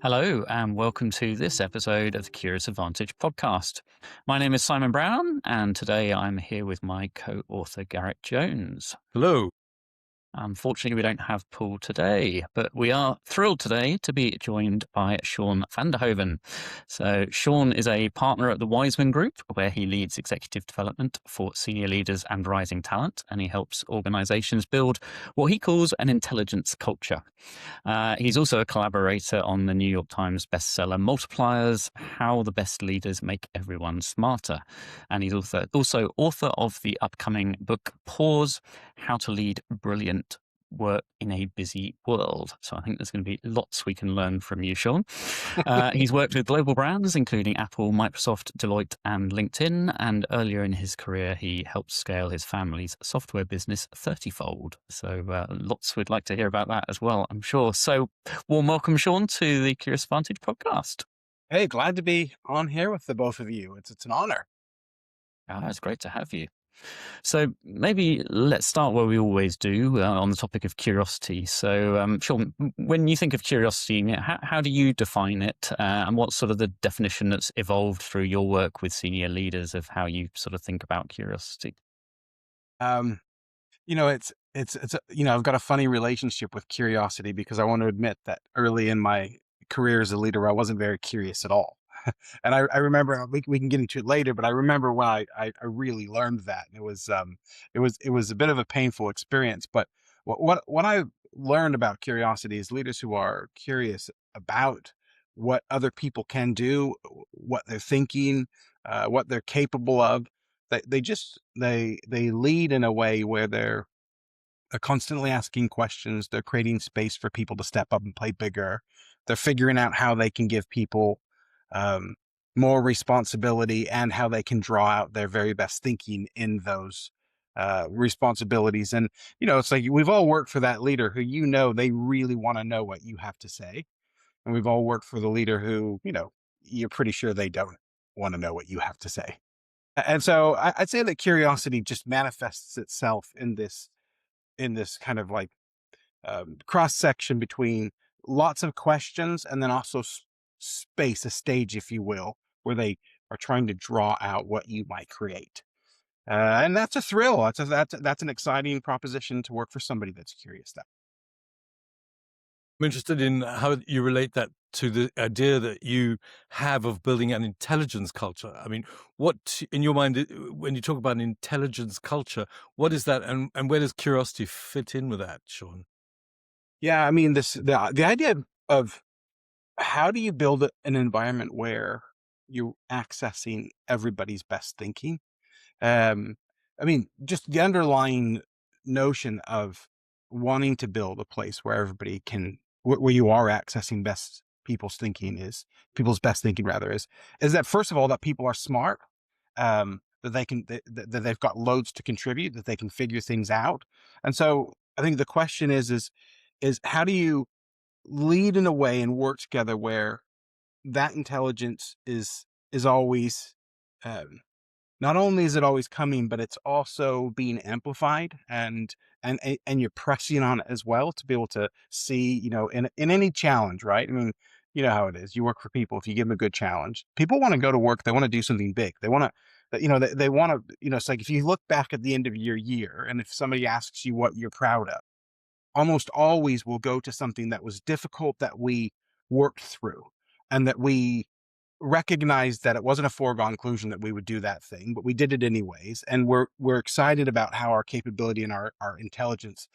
Hello, and welcome to this episode of the Curious Advantage podcast. My name is Simon Brown, and today I'm here with my co author, Garrick Jones. Hello. Unfortunately, we don't have Paul today, but we are thrilled today to be joined by Shawn Vanderhoven. So, Shawn is a partner at the Wiseman Group, where he leads executive development for senior leaders and rising talent, and he helps organizations build what he calls an intelligence culture. He's also a collaborator on the New York Times bestseller Multipliers: How the Best Leaders Make Everyone Smarter. And he's also author of the upcoming book Pause: How to Lead Brilliant Work in a Busy World. So I think there's going to be lots we can learn from you, Shawn. He's worked with global brands, including Apple, Microsoft, Deloitte, and LinkedIn. And earlier in his career, he helped scale his family's software business 30-fold. So lots we'd like to hear about that as well, I'm sure. So warm welcome, Shawn, to the Curious Advantage podcast. Hey, glad to be on here with the both of you. It's an honor. It's great to have you. So maybe let's start where we always do, on the topic of curiosity. So, Shawn, when you think of curiosity, how do you define it, and what's sort of the definition that's evolved through your work with senior leaders of how you sort of think about curiosity? Um, I've got a funny relationship with curiosity because I want to admit that early in my career as a leader, I wasn't very curious at all. And I remember we can get into it later, but I remember when I really learned that. And it was a bit of a painful experience. But what I learned about curiosity is leaders who are curious about what other people can do, what they're thinking, what they're capable of. They lead in a way where they're constantly asking questions. They're creating space for people to step up and play bigger. They're figuring out how they can give people um, more responsibility and how they can draw out their very best thinking in those responsibilities. And, it's like we've all worked for that leader who, they really want to know what you have to say. And we've all worked for the leader who, you're pretty sure they don't want to know what you have to say. And so I'd say that curiosity just manifests itself in this kind of like cross section between lots of questions and then also space, a stage, if you will, where they are trying to draw out what you might create. And that's a thrill. That's an exciting proposition to work for somebody that's curious. I'm interested in how you relate that to the idea that you have of building an intelligence culture. I mean, what in your mind, when you talk about an intelligence culture, what is that, and where does curiosity fit in with that, Shawn? Yeah, I mean, the idea of how do you build an environment where you're accessing everybody's best thinking? Um, I mean, just the underlying notion of wanting to build a place where everybody can, where you are accessing people's best thinking rather is that first of all, that people are smart, that that they've got loads to contribute, that they can figure things out. And so I think the question is how do you lead in a way and work together where that intelligence is always, um, not only is it always coming, but it's also being amplified and you're pressing on it as well to be able to see, in any challenge, right? I mean, you know how it is. You work for people. If you give them a good challenge, people want to go to work. They want to do something big. They want to, they want to, it's like if you look back at the end of your year and if somebody asks you what you're proud of, almost always we'll go to something that was difficult that we worked through and that we recognized that it wasn't a foregone conclusion that we would do that thing, but we did it anyways. And we're excited about how our capability and our intelligence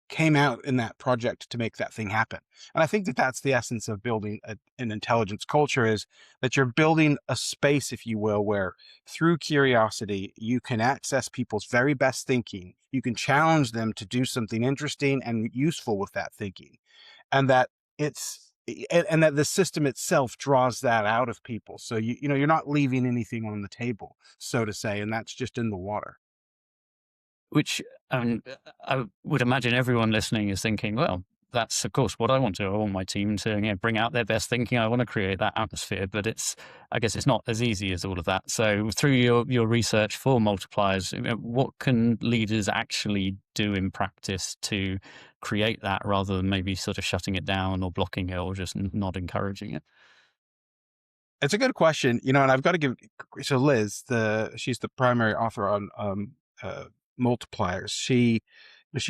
came out in that project to make that thing happen. And I think that that's the essence of building an intelligence culture is that you're building a space, if you will, where through curiosity, you can access people's very best thinking. You can challenge them to do something interesting and useful with that thinking. And that and that the system itself draws that out of people. So you're not leaving anything on the table, so to say, and that's just in the water. Which I would imagine everyone listening is thinking, well, that's of course what I want to do. I want my team to, bring out their best thinking. I want to create that atmosphere, but I guess it's not as easy as all of that. So through your research for multipliers, what can leaders actually do in practice to create that, rather than maybe sort of shutting it down or blocking it or just not encouraging it? It's a good question, and I've got to give, so Liz, she's the primary author on multipliers. She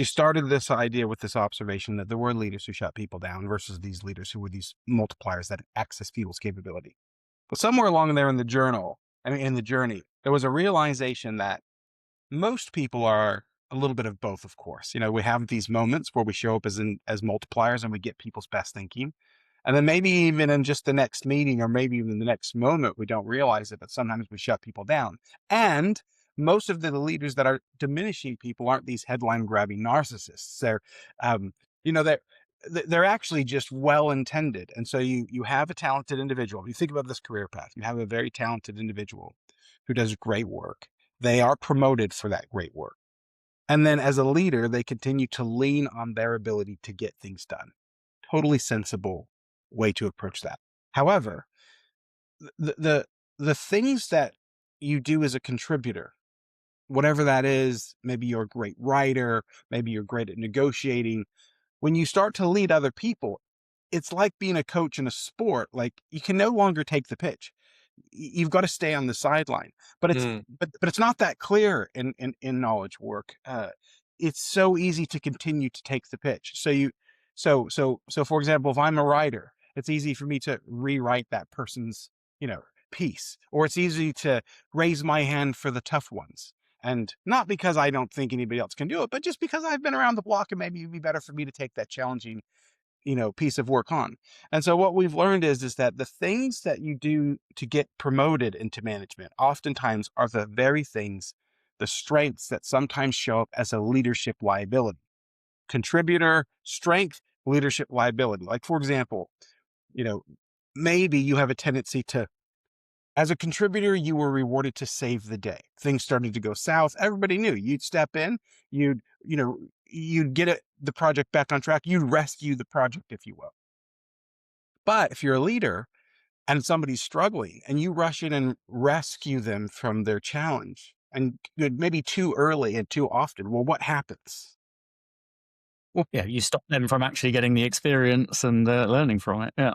started this idea with this observation that there were leaders who shut people down versus these leaders who were these multipliers that access people's capability. But somewhere along there in the journey, there was a realization that most people are a little bit of both, of course. We have these moments where we show up as multipliers and we get people's best thinking. And then maybe even in just the next meeting or maybe even the next moment, we don't realize it, but sometimes we shut people down. And most of the leaders that are diminishing people aren't these headline grabbing narcissists. Um, you know, they're, they're actually just well intended. And so you have a talented individual. If you think about this career path, you have a very talented individual who does great work. They are promoted for that great work. And then as a leader, they continue to lean on their ability to get things done. Totally sensible way to approach that. However, the things that you do as a contributor, whatever that is, maybe you're a great writer, maybe you're great at negotiating. When you start to lead other people, it's like being a coach in a sport. Like, you can no longer take the pitch. You've got to stay on the sideline. But it's not that clear in knowledge work. It's so easy to continue to take the pitch. So for example, if I'm a writer, it's easy for me to rewrite that person's, piece, or it's easy to raise my hand for the tough ones. And not because I don't think anybody else can do it, but just because I've been around the block and maybe it'd be better for me to take that challenging, piece of work on. And so what we've learned is that the things that you do to get promoted into management oftentimes are the very things, the strengths that sometimes show up as a leadership liability. Contributor strength, leadership liability. Like, for example, you know, maybe you have a tendency to, as a contributor, you were rewarded to save the day. Things started to go south. Everybody knew you'd step in, you'd get the project back on track. You'd rescue the project, if you will. But if you're a leader and somebody's struggling and you rush in and rescue them from their challenge, and maybe too early and too often, well, what happens? Well, Yeah, you stop them from actually getting the experience and learning from it. Yeah.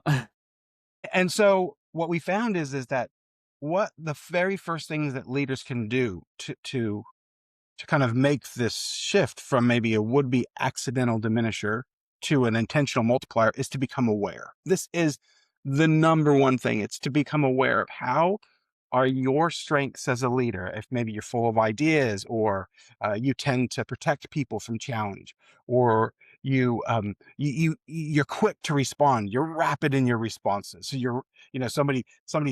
and so what we found is that what the very first things that leaders can do to kind of make this shift from maybe a would-be accidental diminisher to an intentional multiplier is to become aware. This is the number one thing. It's to become aware of how are your strengths as a leader. If maybe you're full of ideas, or you tend to protect people from challenge, or you're quick to respond. You're rapid in your responses. So somebody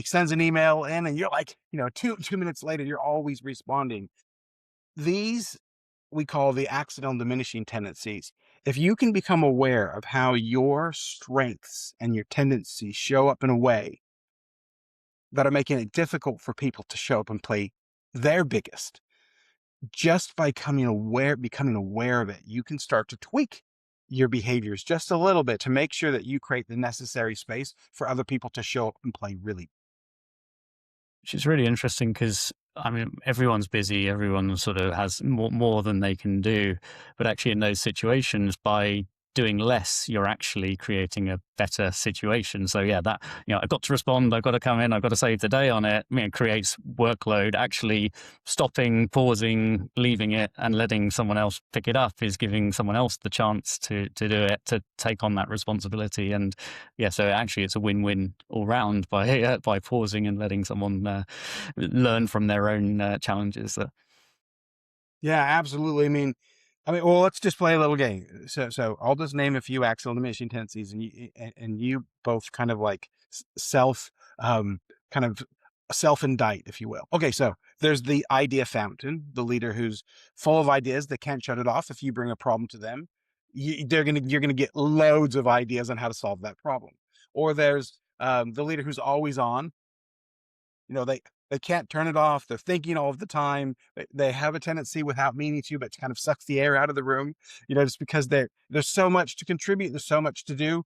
sends an email in, and you're like, 2 minutes later, you're always responding. These we call the accidental diminishing tendencies. If you can become aware of how your strengths and your tendencies show up in a way that are making it difficult for people to show up and play their biggest, just by becoming aware of it, you can start to tweak your behaviors just a little bit to make sure that you create the necessary space for other people to show up and play really. Which is really interesting because, everyone's busy. Everyone sort of has more than they can do. But actually, in those situations, by doing less, you're actually creating a better situation. So yeah, that, I've got to respond, I've got to come in, I've got to save the day on it, creates workload. Actually stopping, pausing, leaving it and letting someone else pick it up is giving someone else the chance to do it, to take on that responsibility. And yeah, so actually it's a win-win all round by pausing and letting someone learn from their own challenges. Yeah, absolutely. Well, let's just play a little game. So I'll just name a few accidental diminishing tendencies, and you both kind of like kind of self-indict, if you will. Okay, so there's the idea fountain, the leader who's full of ideas. They can't shut it off. If you bring a problem to them, you're gonna get loads of ideas on how to solve that problem. Or there's the leader who's always on. They can't turn it off. They're thinking all of the time. They have a tendency, without meaning to, but to kind of sucks the air out of the room, just because there's so much to contribute. There's so much to do.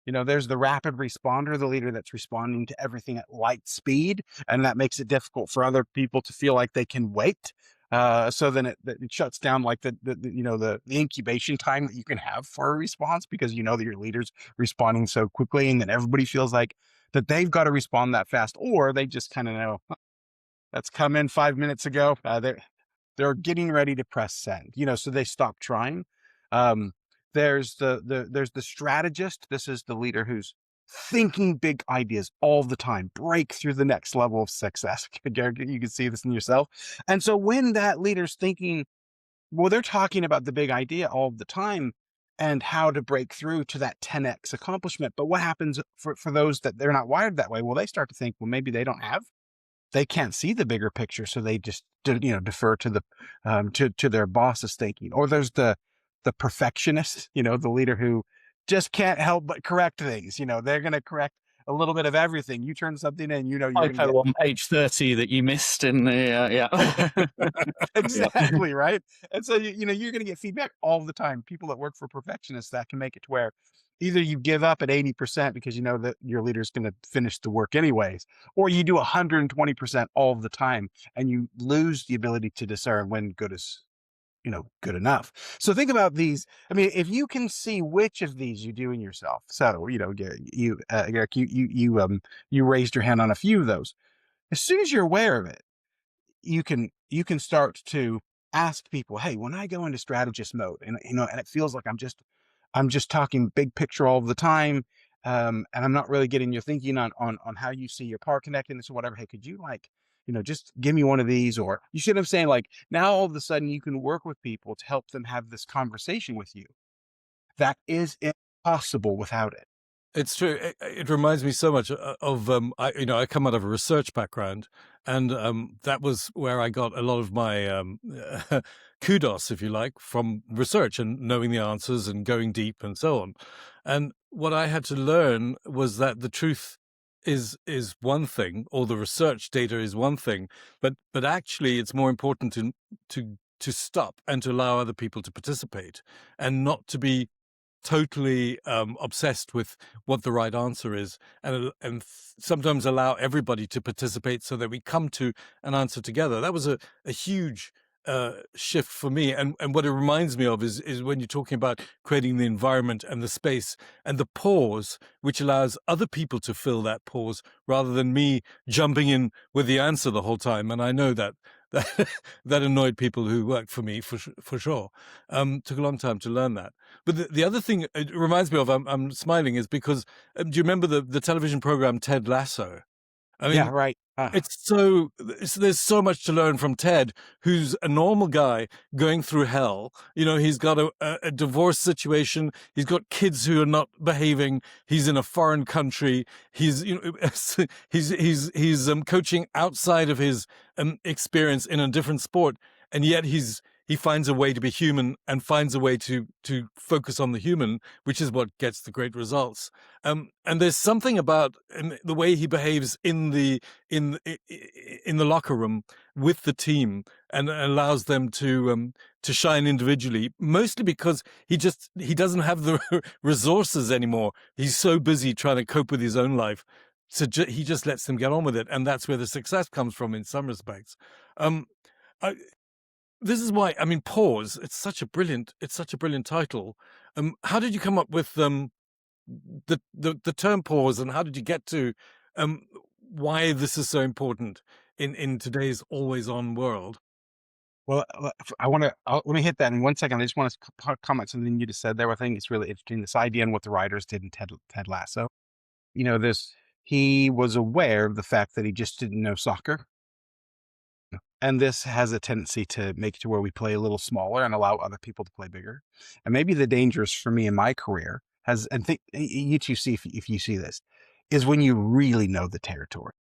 There's the rapid responder, the leader that's responding to everything at light speed, and that makes it difficult for other people to feel like they can wait. So then it shuts down like the incubation time that you can have for a response, because that your leader's responding so quickly, and then everybody feels like that they've got to respond that fast, or they just kind of know, "Huh, that's come in 5 minutes ago." They're getting ready to press send, so they stop trying. Um, there's the strategist. This is the leader who's thinking big ideas all the time, break through the next level of success. Garrett, you can see this in yourself. And so when that leader's thinking, well, they're talking about the big idea all the time and how to break through to that 10x accomplishment. But what happens for those that they're not wired that way? Well, they start to think, well, maybe they can't see the bigger picture, so they just defer to to their boss's thinking. Or there's the perfectionist, the leader who just can't help but correct things. They're going to correct a little bit of everything. You turn something in, you're going to Typo get on page 30 that you missed in the yeah. exactly right. And so you're going to get feedback all the time. People that work for perfectionists, that can make it to where either you give up at 80% because you know that your leader's going to finish the work anyways, or you do 120% all the time, and you lose the ability to discern when good is good enough. So think about these. I mean, if you can see which of these you do in yourself. So Garrick, you raised your hand on a few of those. As soon as you're aware of it, you can start to ask people, hey, when I go into strategist mode, and and it feels like I'm just talking big picture all the time, and I'm not really getting your thinking on how you see your car connectedness or whatever. Hey, could you just give me one of these? Or you see what I'm saying? Like, now all of a sudden you can work with people to help them have this conversation with you. That is impossible without it. It's true. It reminds me so much of I come out of a research background, and that was where I got a lot of my kudos, if you like, from research and knowing the answers and going deep and so on. And what I had to learn was that the truth is one thing, or the research data is one thing, but actually it's more important to stop and to allow other people to participate, and not to be totally obsessed with what the right answer is, and sometimes allow everybody to participate so that we come to an answer together. That was a huge shift for me, and what it reminds me of is when you're talking about creating the environment and the space and the pause, which allows other people to fill that pause rather than me jumping in with the answer the whole time. And I know that that annoyed people who worked for me for sure. Took a long time to learn that. But the other thing it reminds me of, I'm smiling, is because do you remember the television program Ted Lasso? I Yeah, mean, right. there's so much to learn from Ted, who's a normal guy going through hell. He's got a divorce situation. He's got kids who are not behaving. He's in a foreign country. He's he's coaching outside of his experience in a different sport, and yet he finds a way to be human and finds a way to focus on the human, which is what gets the great results. And there's something about the way he behaves in the locker room with the team, and allows them to shine individually, mostly because he doesn't have the resources anymore. He's so busy trying to cope with his own life. So he just lets them get on with it, and that's where the success comes from in some respects. This is why, I mean, pause. It's such a brilliant title. How did you come up with the term pause, and how did you get to why this is so important in today's always on world? Well, let me hit that in 1 second. I just want to comment something you just said there. I think it's really interesting, this idea and what the writers did in Ted Lasso. He was aware of the fact that he just didn't know soccer. And this has a tendency to make it to where we play a little smaller and allow other people to play bigger. And maybe the dangers for me in my career and think you two see if you see this, is when you really know the territory.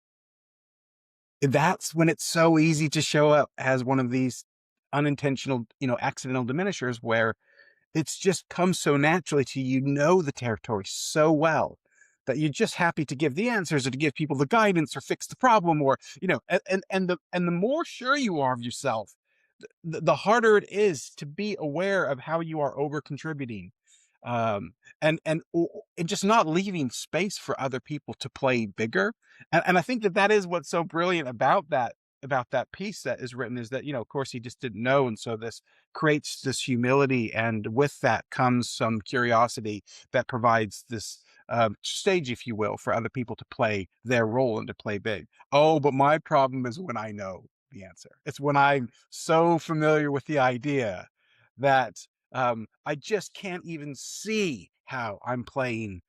That's when it's so easy to show up as one of these unintentional, accidental diminishers, where it's just comes so naturally to the territory so well that you're just happy to give the answers or to give people the guidance or fix the problem, or, and the more sure you are of yourself, the harder it is to be aware of how you are over contributing, and just not leaving space for other people to play bigger. And I think that is what's so brilliant about that piece that is written, is that, of course, he just didn't know. And so this creates this humility. And with that comes some curiosity that provides this stage, if you will, for other people to play their role and to play big. Oh, but my problem is when I know the answer. It's when I'm so familiar with the idea that I just can't even see how I'm playing,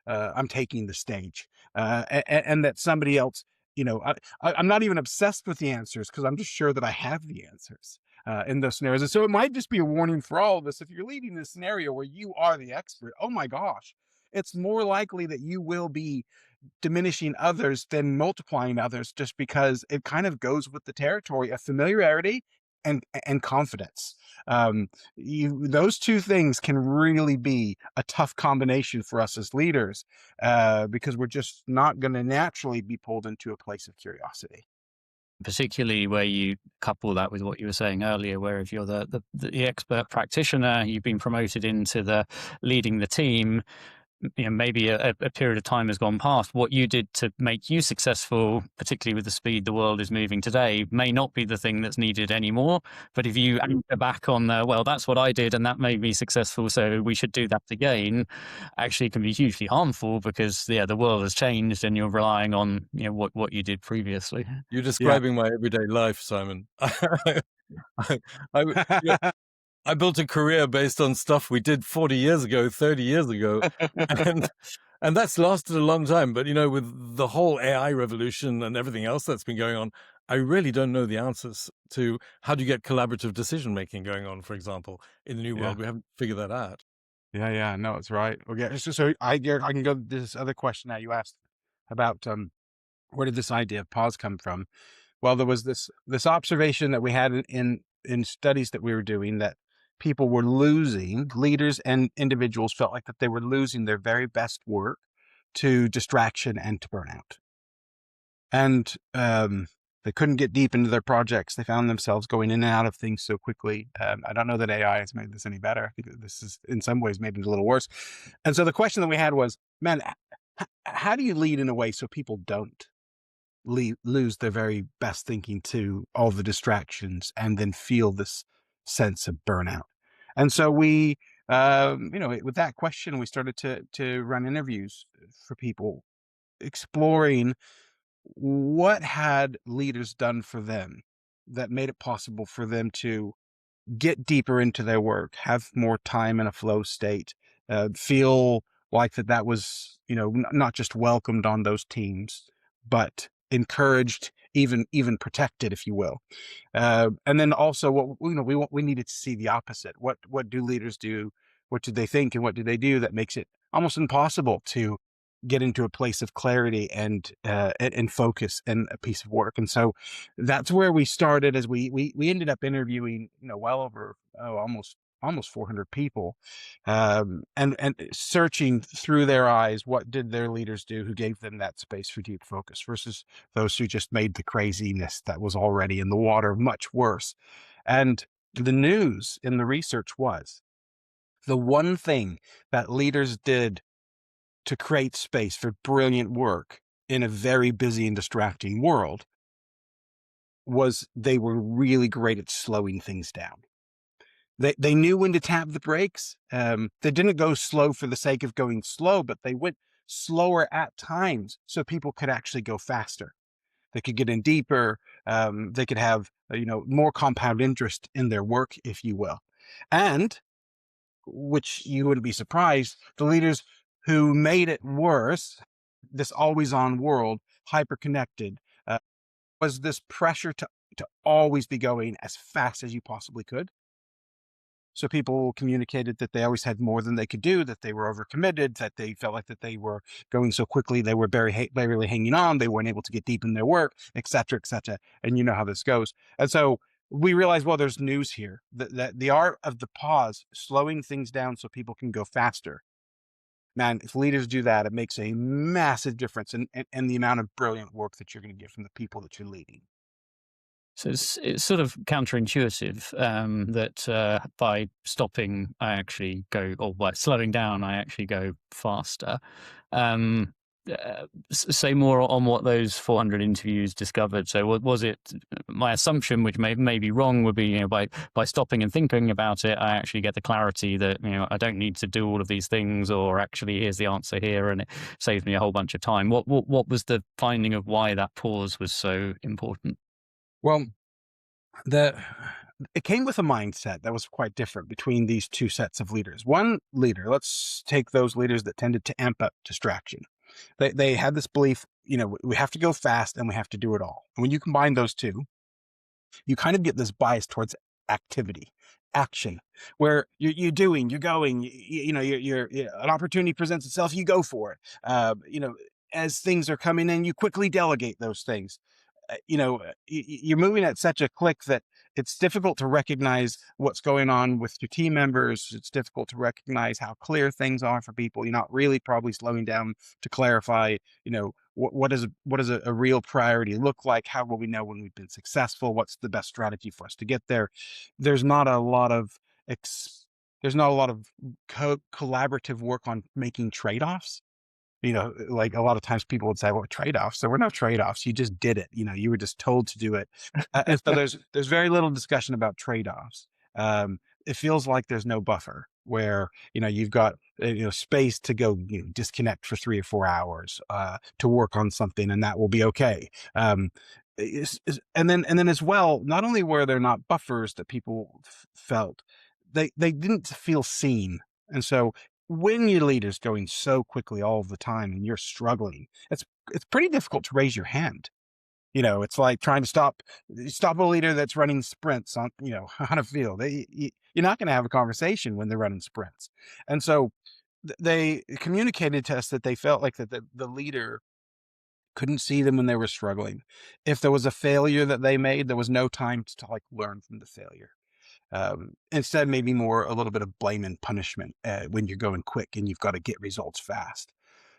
I'm taking the stage, and that somebody else, I'm not even obsessed with the answers, because I'm just sure that I have the answers in those scenarios. And so it might just be a warning for all of us. If you're leading this scenario where you are the expert, oh my gosh, it's more likely that you will be diminishing others than multiplying others, just because it kind of goes with the territory of familiarity and confidence. Those two things can really be a tough combination for us as leaders, because we're just not going to naturally be pulled into a place of curiosity. Particularly where you couple that with what you were saying earlier, where if you're the expert practitioner, you've been promoted into the leading the team, maybe a period of time has gone past. What you did to make you successful, particularly with the speed the world is moving today, may not be the thing that's needed anymore. But if you anchor back on well, that's what I did and that made me successful, so we should do that again, actually can be hugely harmful, because the world has changed and you're relying on what you did previously. You're describing my everyday life, Simon. I, I built a career based on stuff we did 40 years ago, 30 years ago. And that's lasted a long time. But, with the whole AI revolution and everything else that's been going on, I really don't know the answers to how do you get collaborative decision-making going on, for example, in the new world. We haven't figured that out. Yeah, no, it's right. Okay, so I can go to this other question that you asked about, where did this idea of pause come from? Well, there was this observation that we had in studies that we were doing, that people were losing, leaders and individuals felt like that they were losing their very best work to distraction and to burnout. And they couldn't get deep into their projects. They found themselves going in and out of things so quickly. I don't know that AI has made this any better. I think that this is in some ways made it a little worse. And so the question that we had was, man, how do you lead in a way so people don't lose their very best thinking to all the distractions and then feel this sense of burnout? And so we, with that question, we started to run interviews for people, exploring what had leaders done for them that made it possible for them to get deeper into their work, have more time in a flow state, feel like that was, not just welcomed on those teams, but encouraged, even protected, if you will. And then also, what we needed to see the opposite. What do leaders do? What do they think, and what do they do that makes it almost impossible to get into a place of clarity and focus in a piece of work? And so that's where we started. As we ended up interviewing, well over almost 400 people, and searching through their eyes, what did their leaders do who gave them that space for deep focus, versus those who just made the craziness that was already in the water much worse. And the news in the research was, the one thing that leaders did to create space for brilliant work in a very busy and distracting world was they were really great at slowing things down. They knew when to tap the brakes. They didn't go slow for the sake of going slow, but they went slower at times so people could actually go faster. They could get in deeper. They could have, more compound interest in their work, if you will. And, which you wouldn't be surprised, the leaders who made it worse, this always on world, hyper connected, was this pressure to always be going as fast as you possibly could. So people communicated that they always had more than they could do, that they were overcommitted, that they felt like that they were going so quickly, they were barely hanging on, they weren't able to get deep in their work, et cetera, et cetera. And you know how this goes. And so we realized, well, there's news here, that the art of the pause, slowing things down so people can go faster, man, if leaders do that, it makes a massive difference in the amount of brilliant work that you're going to get from the people that you're leading. So it's sort of counterintuitive that by stopping, I actually go, or by slowing down, I actually go faster. Um, say more on what those 400 interviews discovered. So was it my assumption, which may be wrong, would be, by stopping and thinking about it, I actually get the clarity that, I don't need to do all of these things, or actually here's the answer here, and it saves me a whole bunch of time. What was the finding of why that pause was so important? Well, it came with a mindset that was quite different between these two sets of leaders. One leader, let's take those leaders that tended to amp up distraction. They had this belief, we have to go fast and we have to do it all. And when you combine those two, you kind of get this bias towards activity, action, where you're doing, you're going, you're an opportunity presents itself, you go for it. As things are coming in, you quickly delegate those things. You're moving at such a click that it's difficult to recognize what's going on with your team members. It's difficult to recognize how clear things are for people. You're not really probably slowing down to clarify, what does a real priority look like? How will we know when we've been successful? What's the best strategy for us to get there? There's not a lot of there's not a lot of collaborative work on making trade-offs. Like a lot of times people would say, well, trade-offs. There were no trade-offs. You just did it. You were just told to do it. And so there's very little discussion about trade-offs. It feels like there's no buffer where, you've got, space to go, disconnect for 3 or 4 hours, to work on something, and that will be okay. And then as well, not only were there not buffers that people felt, they didn't feel seen. And so when your leader's going so quickly all the time and you're struggling, it's pretty difficult to raise your hand. It's like trying to stop a leader that's running sprints on, on a field. You're not going to have a conversation when they're running sprints. And so they communicated to us that they felt like that the leader couldn't see them when they were struggling. If there was a failure that they made, there was no time to like learn from the failure. Instead, maybe more a little bit of blame and punishment when you're going quick and you've got to get results fast.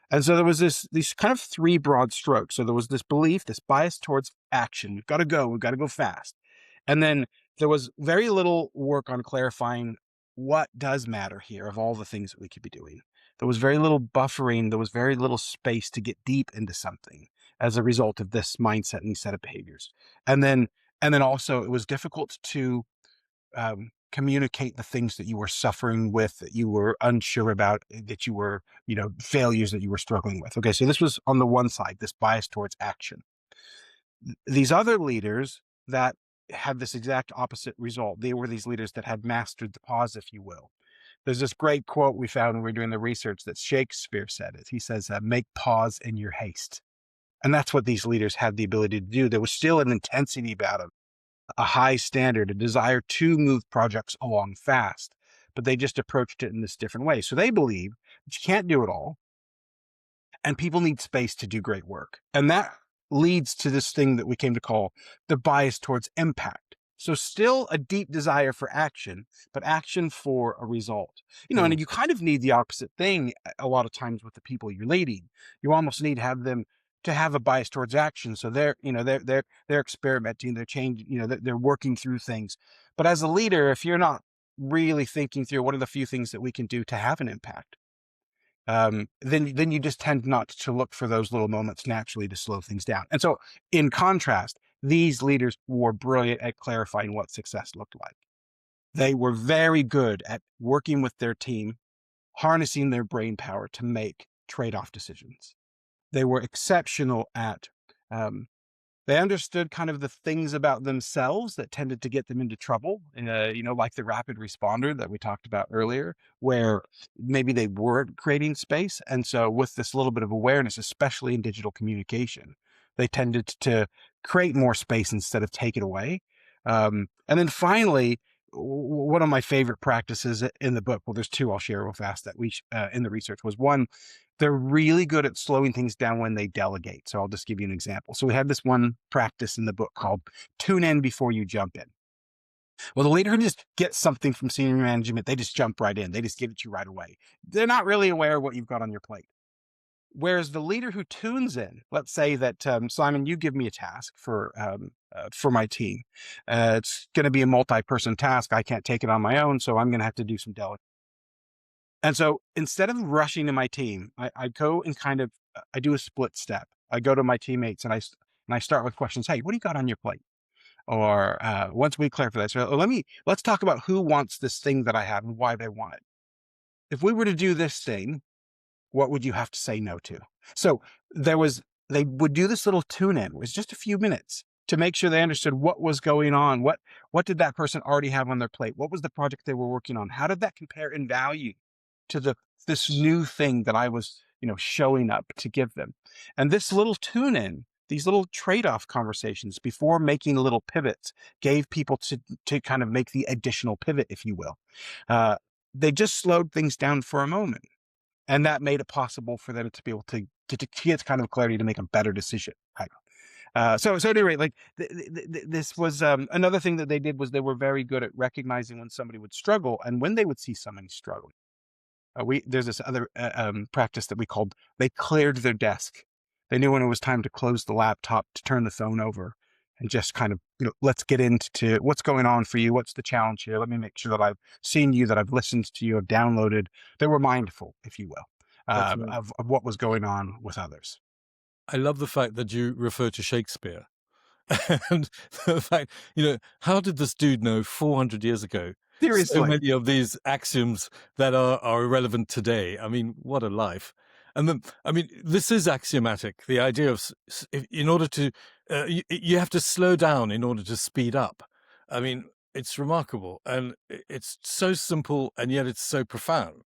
And so there was these kind of 3 broad strokes. So there was this belief, this bias towards action. We've got to go fast. And then there was very little work on clarifying what does matter here of all the things that we could be doing. There was very little buffering. There was very little space to get deep into something as a result of this mindset and these set of behaviors. And then also it was difficult to communicate the things that you were suffering with, that you were unsure about, that you were, failures that you were struggling with. Okay, so this was on the one side, this bias towards action. These other leaders that had this exact opposite result, they were these leaders that had mastered the pause, if you will. There's this great quote we found when we were doing the research that Shakespeare said it. He says, make pause in your haste. And that's what these leaders had the ability to do. There was still an intensity about them, a high standard, a desire to move projects along fast, but they just approached it in this different way. So they believe that you can't do it all, and people need space to do great work. And that leads to this thing that we came to call the bias towards impact. So still a deep desire for action, but action for a result. And you kind of need the opposite thing a lot of times with the people you're leading. You almost need to have them to have a bias towards action. So they're experimenting, they're changing, they're working through things. But as a leader, if you're not really thinking through what are the few things that we can do to have an impact, then you just tend not to look for those little moments naturally to slow things down. And so in contrast, these leaders were brilliant at clarifying what success looked like. They were very good at working with their team, harnessing their brain power to make trade-off decisions. They were exceptional at, they understood kind of the things about themselves that tended to get them into trouble, like the rapid responder that we talked about earlier, where maybe they weren't creating space. And so with this little bit of awareness, especially in digital communication, they tended to create more space instead of take it away. And then finally, one of my favorite practices in the book, well, there's 2 I'll share real fast that we in the research, was one, they're really good at slowing things down when they delegate. So I'll just give you an example. So we had this one practice in the book called tune in before you jump in. Well, the leader who just gets something from senior management, they just jump right in. They just give it to you right away. They're not really aware of what you've got on your plate. Whereas the leader who tunes in, let's say that, Simon, you give me a task for my team. It's going to be a multi-person task. I can't take it on my own, so I'm going to have to do some delegation. And so instead of rushing to my team, I go and I do a split step. I go to my teammates and I start with questions. Hey, what do you got on your plate? Or once we clarify that, so let's talk about who wants this thing that I have and why they want it. If we were to do this thing, what would you have to say no to? So they would do this little tune in. It was just a few minutes to make sure they understood what was going on. What did that person already have on their plate? What was the project they were working on? How did that compare in value to this new thing that I was, showing up to give them? And this little tune in, these little trade-off conversations before making little pivots gave people to kind of make the additional pivot, if you will. They just slowed things down for a moment. And that made it possible for them to be able to get kind of clarity to make a better decision. Right. So at any rate, like this was another thing that they did was they were very good at recognizing when somebody would struggle and when they would see somebody struggling. There's this other practice that we called, they cleared their desk. They knew when it was time to close the laptop, to turn the phone over, and just kind of, let's get into what's going on for you. What's the challenge here? Let me make sure that I've seen you, that I've listened to you, I've downloaded. They were mindful, if you will, That's right. of what was going on with others. I love the fact that you refer to Shakespeare. And the fact, how did this dude know 400 years ago so Seriously. many of these axioms that are irrelevant today? I mean, what a life. And then, this is axiomatic. The idea of, in order to, you have to slow down in order to speed up. I mean, it's remarkable. And it's so simple, and yet it's so profound.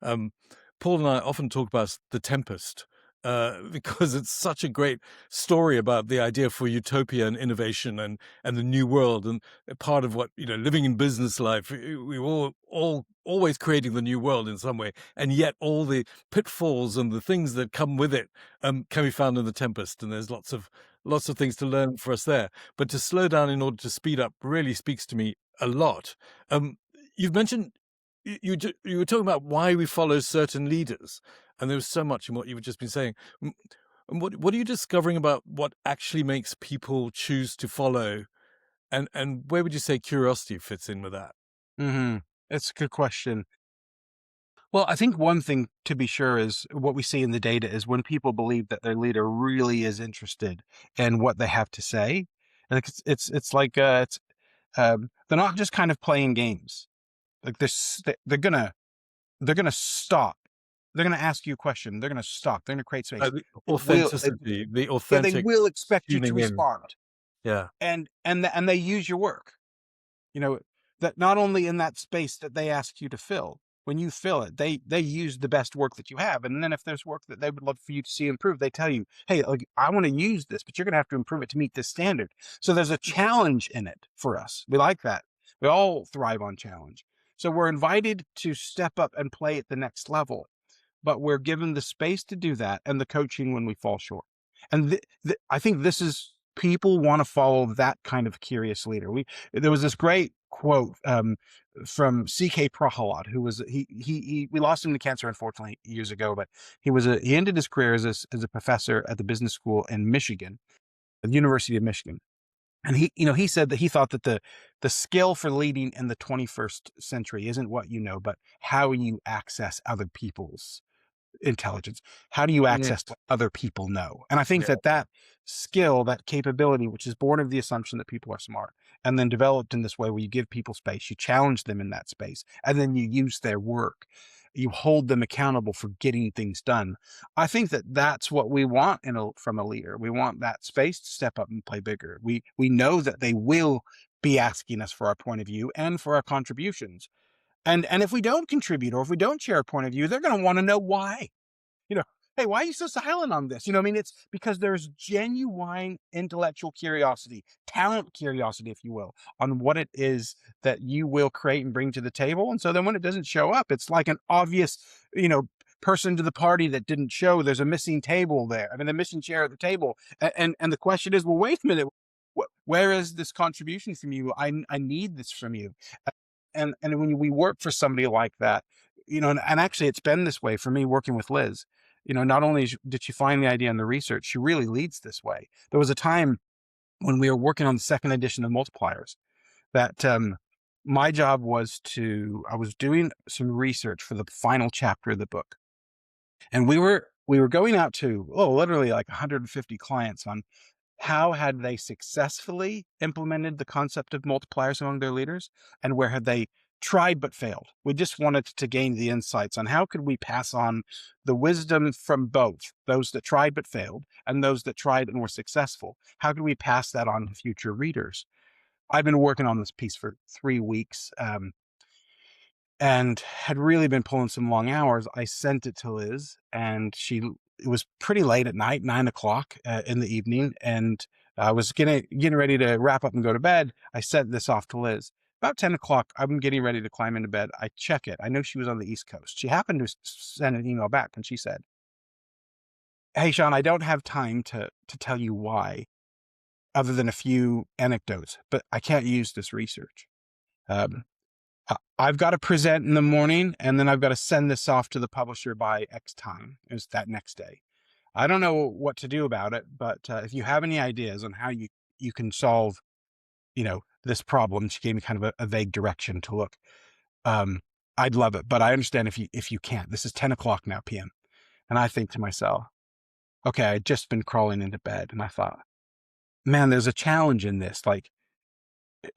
Paul and I often talk about The Tempest, because it's such a great story about the idea for utopia and innovation and the new world. And part of what, living in business life, we all always creating the new world in some way. And yet all the pitfalls and the things that come with it can be found in The Tempest. And there's lots of things to learn for us there. But to slow down in order to speed up really speaks to me a lot. You've mentioned, you were talking about why we follow certain leaders, and there was so much in what you've just been saying. What are you discovering about what actually makes people choose to follow, and where would you say curiosity fits in with that? Mm-hmm. That's a good question. Well, I think one thing to be sure is what we see in the data is when people believe that their leader really is interested in what they have to say, and it's like they're not just kind of playing games. Like they're gonna stop. They're gonna ask you a question. They're gonna stop. They're gonna create space. The authenticity, the They authentic will expect you to tuning in. respond, Yeah. and they use your work. That not only in that space that they ask you to fill, when you fill it, they use the best work that you have, and then if there's work that they would love for you to see improve, they tell you, hey, like, I want to use this, but you're gonna have to improve it to meet this standard. So there's a challenge in it for us. We like that. We all thrive on challenge. So we're invited to step up and play at the next level, but we're given the space to do that and the coaching when we fall short. And I think this is, people want to follow that kind of curious leader. There was this great quote from C.K. Prahalad, who was we lost him to cancer unfortunately years ago, but he ended his career as a professor at the business school in Michigan, at the University of Michigan. And he said that he thought that the skill for leading in the 21st century isn't what you know, but how you access other people's intelligence. How do you access what other people know? And I think that skill, that capability, which is born of the assumption that people are smart, and then developed in this way where you give people space, you challenge them in that space, and then you use their work. You hold them accountable for getting things done. I think that that's what we want from a leader. We want that space to step up and play bigger. We know that they will be asking us for our point of view and for our contributions. And if we don't contribute or if we don't share a point of view, they're going to want to know why. Hey, why are you so silent on this? It's because there's genuine intellectual curiosity, talent curiosity, if you will, on what it is that you will create and bring to the table. And so then when it doesn't show up, it's like an obvious, person to the party that didn't show. There's a missing table there. The missing chair at the table. And the question is, well, wait a minute. Where is this contribution from you? I need this from you. And when we work for somebody like that, and actually it's been this way for me working with Liz. Not only did she find the idea and the research, she really leads this way. There was a time when we were working on the second edition of Multipliers that my job was I was doing some research for the final chapter of the book. And we were going out to, literally like 150 clients on how had they successfully implemented the concept of multipliers among their leaders, and where had they tried but failed. We just wanted to gain the insights on how could we pass on the wisdom from both those that tried but failed and those that tried and were successful. How could we pass that on to future readers? I've been working on this piece for 3 weeks, and had really been pulling some long hours. I sent it to Liz, and it was pretty late at night, 9 o'clock in the evening, and I was getting ready to wrap up and go to bed. I sent this off to Liz. About 10 o'clock, I'm getting ready to climb into bed. I check it. I know she was on the East Coast. She happened to send an email back, and she said, "Hey, Shawn, I don't have time to tell you why, other than a few anecdotes, but I can't use this research. I've got to present in the morning, and then I've got to send this off to the publisher by X time." It was that next day. I don't know what to do about it, but if you have any ideas on how you can solve, this problem, she gave me kind of a vague direction to look. I'd love it, but I understand if you can't. This is 10 o'clock now p.m. And I think to myself, okay, I'd just been crawling into bed, and I thought, man, there's a challenge in this. Like,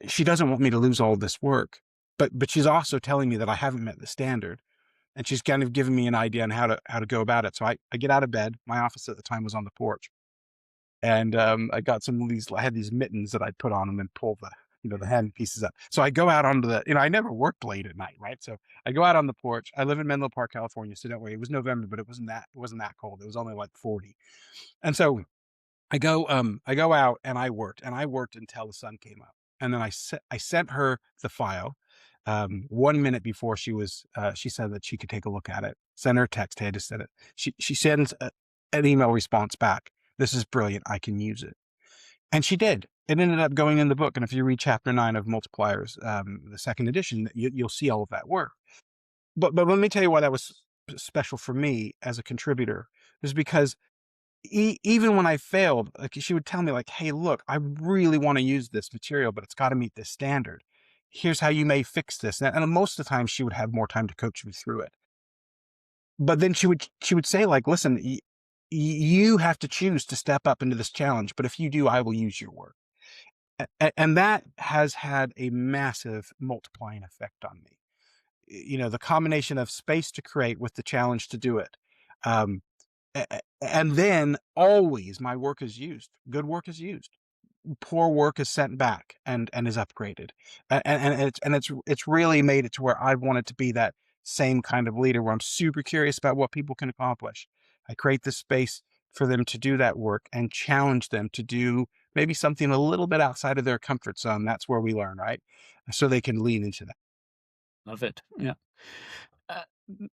she doesn't want me to lose all this work, but she's also telling me that I haven't met the standard, and she's kind of giving me an idea on how to go about it. So I get out of bed. My office at the time was on the porch, and I got some of these. I had these mittens that I'd put on and then pull the hand pieces up. So I go out onto I never worked late at night, right? So I go out on the porch. I live in Menlo Park, California, so don't worry. It was November, but it wasn't that cold. It was only like 40, and so I go out and I worked until the sun came up, and then I sent her the file. 1 minute before she said that she could take a look at it. Send her a text. Hey, I just said it. She sends an email response back. This is brilliant. I can use it. And she did. It ended up going in the book. And if you read chapter 9 of Multipliers, the second edition, you'll see all of that work. But let me tell you why that was special for me as a contributor. Is because even when I failed, like, she would tell me, like, hey, look, I really want to use this material, but it's got to meet this standard. Here's how you may fix this. And most of the time she would have more time to coach me through it. But then she would say, like, listen, you have to choose to step up into this challenge, but if you do, I will use your work. And that has had a massive multiplying effect on me. The combination of space to create with the challenge to do it. And then always my work is used. Good work is used. Poor work is sent back and is upgraded. It's really made it to where I wanted to be that same kind of leader, where I'm super curious about what people can accomplish. I create the space for them to do that work and challenge them to do maybe something a little bit outside of their comfort zone. That's where we learn, right? So they can lean into that. Love it. Yeah.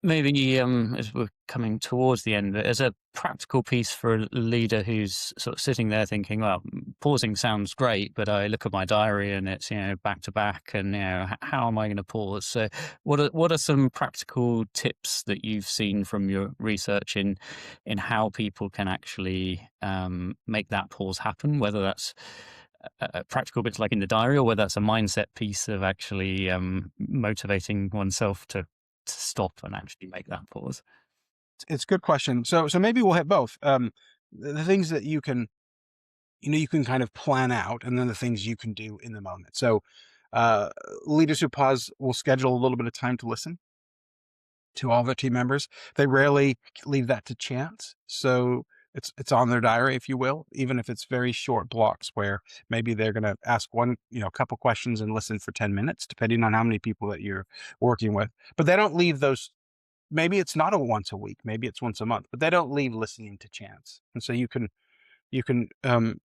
Maybe as we're coming towards the end, as a practical piece for a leader who's sort of sitting there thinking, well, pausing sounds great, but I look at my diary and it's back to back, and how am I going to pause? So, what are some practical tips that you've seen from your research in how people can actually make that pause happen? Whether that's practical bits like in the diary, or whether that's a mindset piece of actually motivating oneself to stop and actually make that pause. It's a good question. So maybe we'll hit both. The things that you can kind of plan out, and then the things you can do in the moment. So leaders who pause will schedule a little bit of time to listen to all their team members. They rarely leave that to chance. So it's on their diary, if you will, even if it's very short blocks where maybe they're going to ask a couple questions and listen for 10 minutes, depending on how many people that you're working with. But they don't leave those. Maybe it's not a once a week, maybe it's once a month, but they don't leave listening to chance. And so you can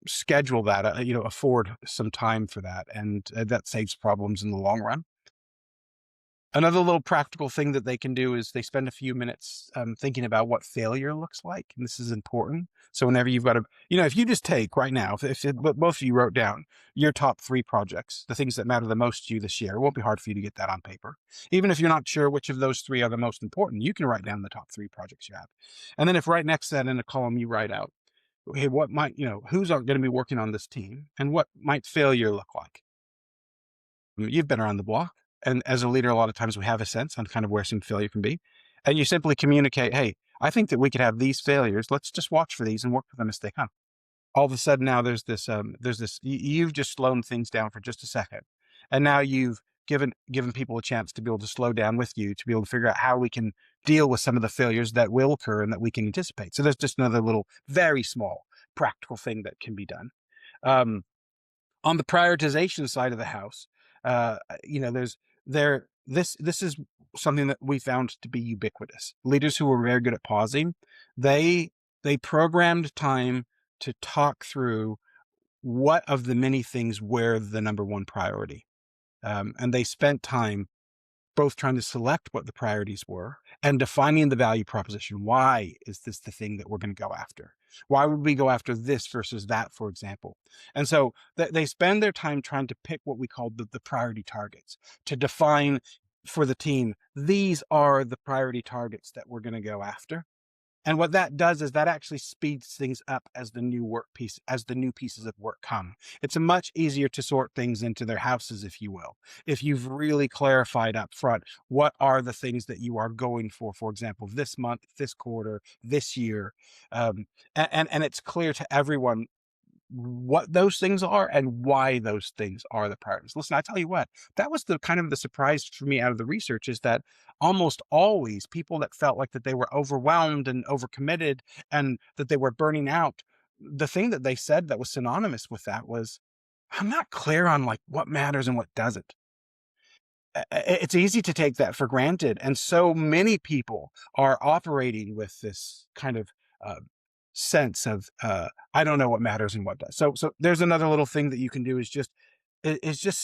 schedule that, afford some time for that. And that saves problems in the long run. Another little practical thing that they can do is they spend a few minutes thinking about what failure looks like. And this is important. So whenever you've got to, if you just take right now, if both of you wrote down your top 3 projects, the things that matter the most to you this year, it won't be hard for you to get that on paper. Even if you're not sure which of those 3 are the most important, you can write down the top 3 projects you have. And then if right next to that in a column you write out, hey, what might, who's going to be working on this team and what might failure look like? You've been around the block. And as a leader, a lot of times we have a sense on kind of where some failure can be. And you simply communicate, hey, I think that we could have these failures. Let's just watch for these and work with them as they come. All of a sudden now there's this, you've just slowed things down for just a second. And now you've given people a chance to be able to slow down with you, to be able to figure out how we can deal with some of the failures that will occur and that we can anticipate. So there's just another little, very small practical thing that can be done. On the prioritization side of the house, this is something that we found to be ubiquitous. Leaders who were very good at pausing, they programmed time to talk through what of the many things were the number one priority. And they spent time both trying to select what the priorities were and defining the value proposition. Why is this the thing that we're going to go after? Why would we go after this versus that, for example? And so they spend their time trying to pick what we call the priority targets, to define for the team, these are the priority targets that we're going to go after. And what that does is that actually speeds things up as the new pieces of work come. It's much easier to sort things into their houses, if you will, if you've really clarified up front, what are the things that you are going for example, this month, this quarter, this year. And it's clear to everyone what those things are and why those things are the priorities. Listen, I tell you what, that was the kind of the surprise for me out of the research, is that almost always people that felt like that they were overwhelmed and overcommitted and that they were burning out, the thing that they said that was synonymous with that was, I'm not clear on like what matters and what doesn't. It's easy to take that for granted. And so many people are operating with this kind of sense of I don't know what matters and what does. So there's another little thing that you can do is just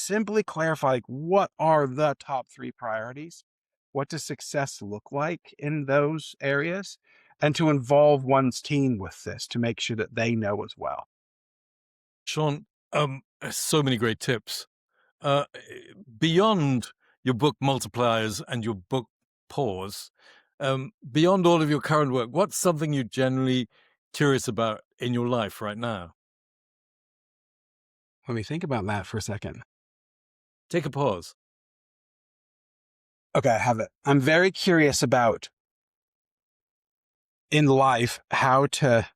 simply clarify, like, what are the top 3 priorities? What does success look like in those areas? And to involve one's team with this to make sure that they know as well. Shawn, so many great tips. Beyond your book Multipliers and your book Pause, beyond all of your current work, what's something you're generally curious about in your life right now? Let me think about that for a second. Take a pause. Okay, I have it. I'm very curious about in life how to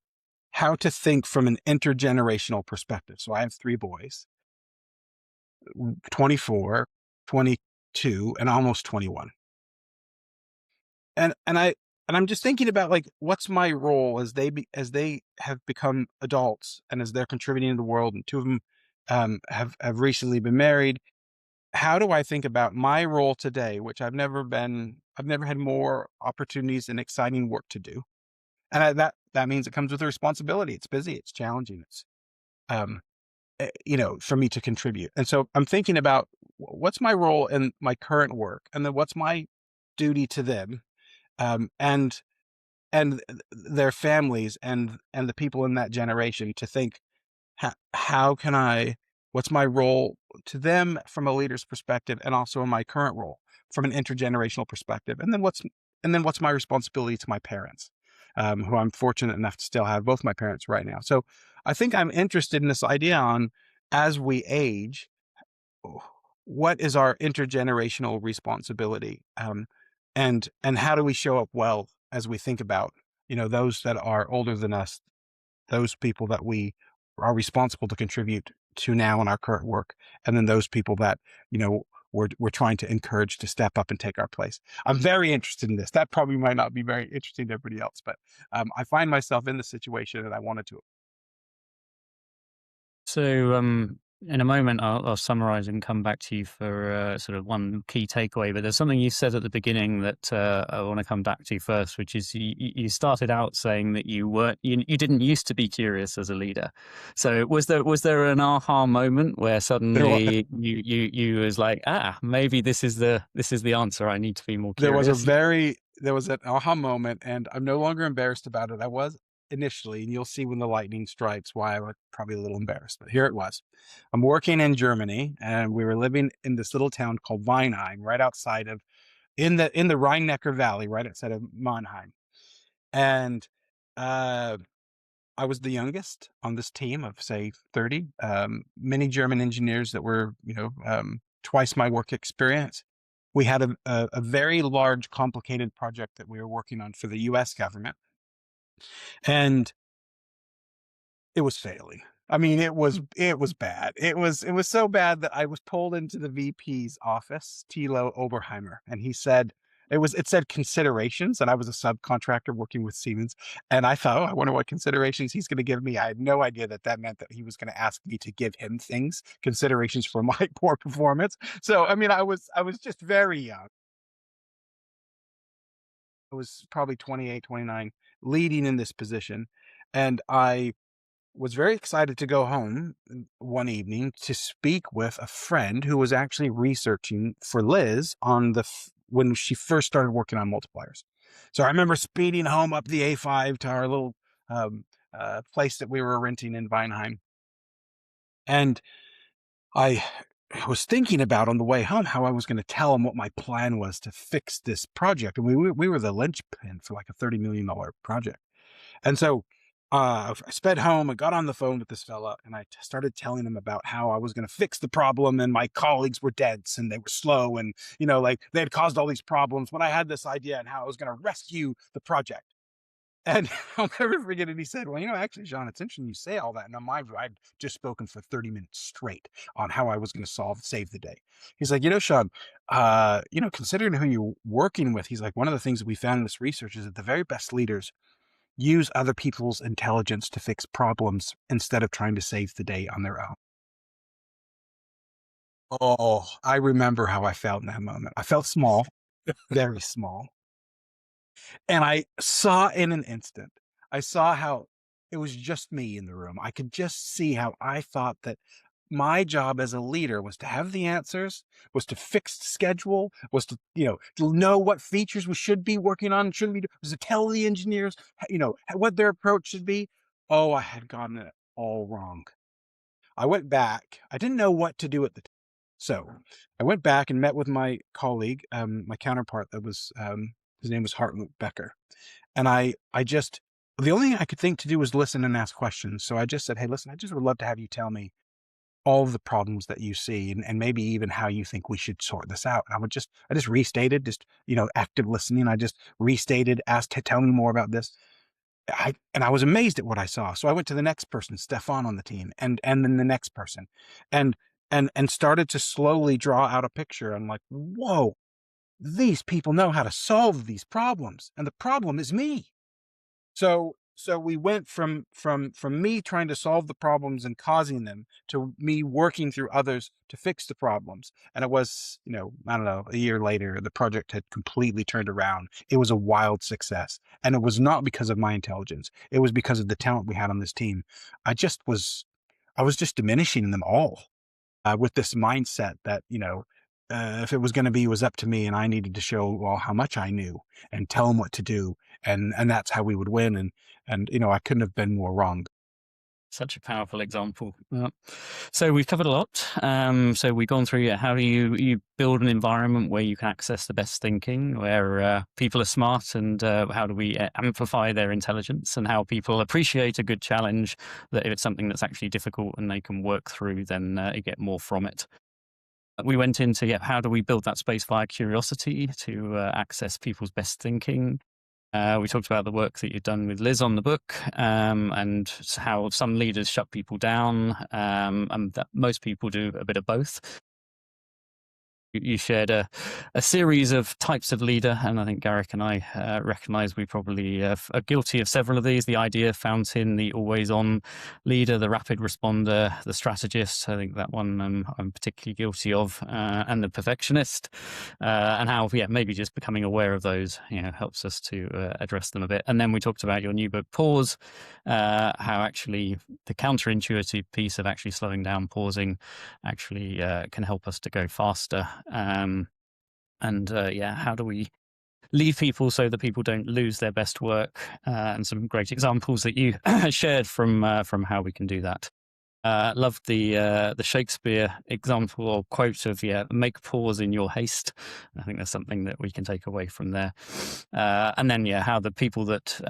think from an intergenerational perspective. So I have 3 boys, 24, 22, and almost 21. And I'm just thinking about, like, what's my role as they have become adults and as they're contributing to the world, and 2 of them have recently been married. How do I think about my role today, which I've never had more opportunities and exciting work to do. And that means it comes with a responsibility. It's busy, it's challenging. It's, for me to contribute. And so I'm thinking about what's my role in my current work, and then what's my duty to them, and their families and the people in that generation, to think, how can what's my role to them from a leader's perspective, and also in my current role from an intergenerational perspective, and then what's my responsibility to my parents, who I'm fortunate enough to still have both my parents right now. So I think I'm interested in this idea on, as we age, what is our intergenerational responsibility, and how do we show up well as we think about those that are older than us, those people that we are responsible to contribute to now in our current work, and then those people that we're trying to encourage to step up and take our place. I'm very interested in this. That probably might not be very interesting to everybody else, but I find myself in the situation and I wanted to. So In a moment, I'll summarize and come back to you for sort of one key takeaway. But there's something you said at the beginning that I want to come back to first, which is you started out saying that you didn't used to be curious as a leader. So was there an aha moment where There was, suddenly you was like, maybe this is the answer. I need to be more there was a curious. there was an aha moment, and I'm no longer embarrassed about it. I was initially, and you'll see when the lightning strikes why I was probably a little embarrassed. But here it was. I'm working in Germany, and we were living in this little town called Weinheim, right outside of in the Rhine-Neckar Valley, right outside of Mannheim. And I was the youngest on this team of, say, 30. Many German engineers that were, twice my work experience. We had a very large, complicated project that we were working on for the US government, and it was failing. I mean, it was bad. It was so bad that I was pulled into the VP's office, Thilo Oberheimer, and he said it said considerations, and I was a subcontractor working with Siemens, and I thought, oh, I wonder what considerations he's going to give me. I had no idea that meant that he was going to ask me to give him considerations for my poor performance. So, I mean, I was just very young. I was probably 28, 29, leading in this position, and I was very excited to go home one evening to speak with a friend who was actually researching for Liz on when she first started working on multipliers. So I remember speeding home up the A5 to our little um, place that we were renting in Weinheim, and I was thinking about on the way home how I was going to tell him what my plan was to fix this project, and we were the linchpin for like a $30 million project. And so I sped home. I got on the phone with this fella, and I started telling him about how I was going to fix the problem, and my colleagues were dense and they were slow, and like they had caused all these problems. When I had this idea and how I was going to rescue the project, and I'll never forget it. He said, "Well, actually, John, it's interesting you say all that. And on my view, I'd just spoken for 30 minutes straight on how I was going to save the day." He's like, Sean, considering who you're working with, he's like, one of the things that we found in this research is that the very best leaders use other people's intelligence to fix problems instead of trying to save the day on their own. Oh, I remember how I felt in that moment. I felt small, very small. And I saw in an instant, I saw how it was just me in the room. I could just see how I thought that my job as a leader was to have the answers, was to fix the schedule, was to know what features we should be working on, shouldn't be, was to tell the engineers, what their approach should be. Oh, I had gotten it all wrong. I went back. I didn't know what to do at the time. So I went back and met with my colleague, my counterpart that was, his name was Hartmut Becker. And I just, the only thing I could think to do was listen and ask questions. So I just said, hey, listen, I just would love to have you tell me all of the problems that you see, and maybe even how you think we should sort this out. And I just restated, active listening. I just restated, asked, tell me more about this. I was amazed at what I saw. So I went to the next person, Stefan on the team, and then the next person, and started to slowly draw out a picture. I'm like, whoa, these people know how to solve these problems, and the problem is me. So we went from me trying to solve the problems and causing them to me working through others to fix the problems. And it was, I don't know, a year later, the project had completely turned around. It was a wild success. And it was not because of my intelligence. It was because of the talent we had on this team. I was just diminishing them all with this mindset that, if it was going to be, it was up to me, and I needed to show how much I knew and tell them what to do, and that's how we would win. And I couldn't have been more wrong. Such a powerful example. Yeah. So we've covered a lot. So we've gone through how do you build an environment where you can access the best thinking, where people are smart, and how do we amplify their intelligence, and how people appreciate a good challenge, that if it's something that's actually difficult and they can work through, then you get more from it. We went into how do we build that space via curiosity to access people's best thinking. We talked about the work that you've done with Liz on the book, and how some leaders shut people down, and that most people do a bit of both. You shared a series of types of leader, and I think Garrick and I recognize we probably are guilty of several of these. The idea fountain, the always-on leader, the rapid responder, the strategist. I think that one I'm particularly guilty of, and the perfectionist, and how maybe just becoming aware of those helps us to address them a bit. And then we talked about your new book, Pause, how actually the counterintuitive piece of actually slowing down, pausing, actually can help us to go faster. How do we leave people so that people don't lose their best work, and some great examples that you shared from how we can do that. Loved the Shakespeare example or quote of make pause in your haste. I think there's something that we can take away from there. And then how the people that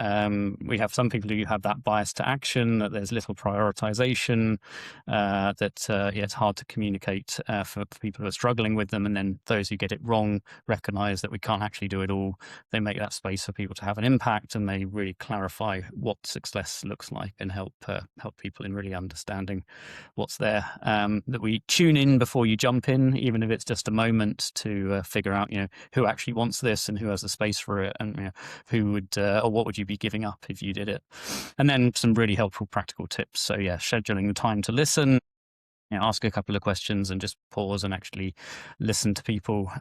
we have, some people who have that bias to action, that there's little prioritization, that it's hard to communicate for people who are struggling with them. And then those who get it wrong recognize that we can't actually do it all. They make that space for people to have an impact, and they really clarify what success looks like and help people in really understanding what's there. That we tune in before you jump in, even if it's just a moment, to figure out who actually wants this and who has the space for it, and who would or what would you be giving up if you did it. And then some really helpful practical tips. So scheduling the time to listen, ask a couple of questions and just pause and actually listen to people.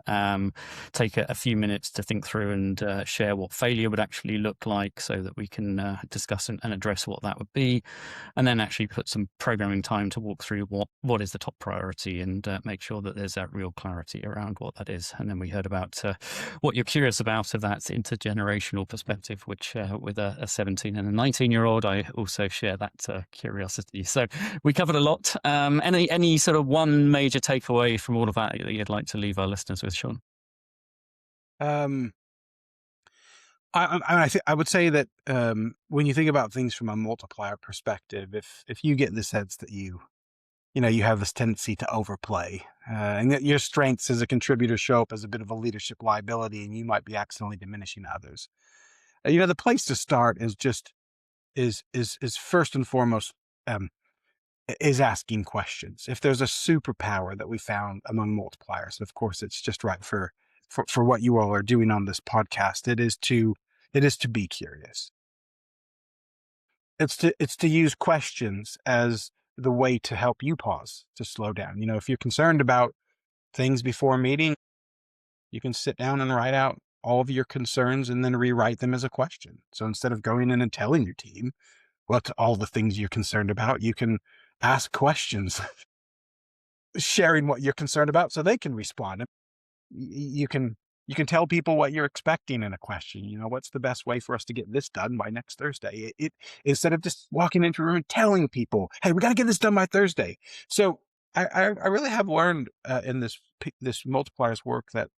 Take a few minutes to think through and share what failure would actually look like, so that we can discuss and address what that would be. And then actually put some programming time to walk through what is the top priority, and make sure that there's that real clarity around what that is. And then we heard about what you're curious about of that intergenerational perspective, which with a 17 and a 19-year-old, I also share that curiosity. So we covered a lot. Any sort of one major takeaway from all of that you'd like to leave our listeners with, Shawn? I would say that when you think about things from a multiplier perspective, if you get the sense that you have this tendency to overplay, and that your strengths as a contributor show up as a bit of a leadership liability, and you might be accidentally diminishing others, the place to start is first and foremost is asking questions. If there's a superpower that we found among multipliers, of course, it's just right for what you all are doing on this podcast. It is to be curious. It's to use questions as the way to help you pause, to slow down. If you're concerned about things before a meeting, you can sit down and write out all of your concerns and then rewrite them as a question. So instead of going in and telling your team all the things you're concerned about, you can ask questions, sharing what you're concerned about so they can respond. You can tell people what you're expecting in a question. What's the best way for us to get this done by next Thursday? It instead of just walking into a room and telling people, hey, we got to get this done by Thursday. So I really have learned in this multipliers work that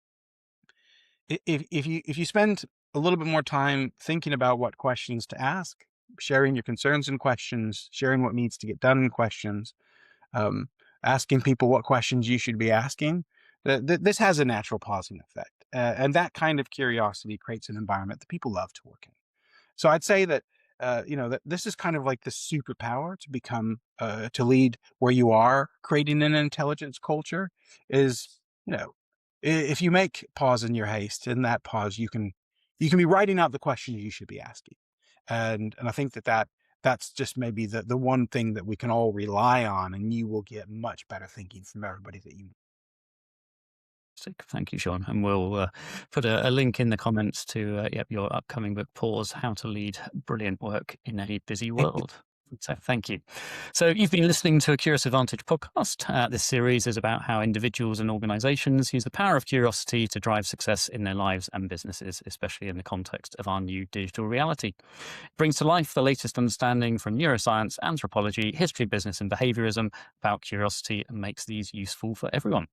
if you spend a little bit more time thinking about what questions to ask, sharing your concerns in questions, sharing what needs to get done in questions, asking people what questions you should be asking, this has a natural pausing effect. And that kind of curiosity creates an environment that people love to work in. So I'd say that, that this is kind of like the superpower to become, to lead where you are creating an intelligence culture is, if you make pause in your haste, in that pause, you can be writing out the questions you should be asking. And I think that's just maybe the one thing that we can all rely on, and you will get much better thinking from everybody that you know. Thank you, Shawn. And we'll put a link in the comments to your upcoming book, Pause, How to Lead Brilliant Work in a Busy World. So thank you. So you've been listening to a Curious Advantage podcast. This series is about how individuals and organizations use the power of curiosity to drive success in their lives and businesses, especially in the context of our new digital reality. It brings to life the latest understanding from neuroscience, anthropology, history, business, and behaviorism about curiosity, and makes these useful for everyone.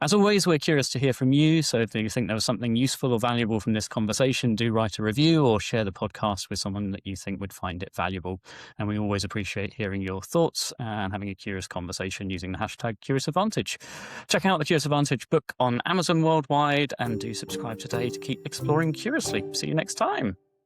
As always, we're curious to hear from you. So if you think there was something useful or valuable from this conversation, do write a review or share the podcast with someone that you think would find it valuable. And we always appreciate hearing your thoughts and having a curious conversation using the hashtag Curious Advantage. Check out the Curious Advantage book on Amazon worldwide, and do subscribe today to keep exploring curiously. See you next time.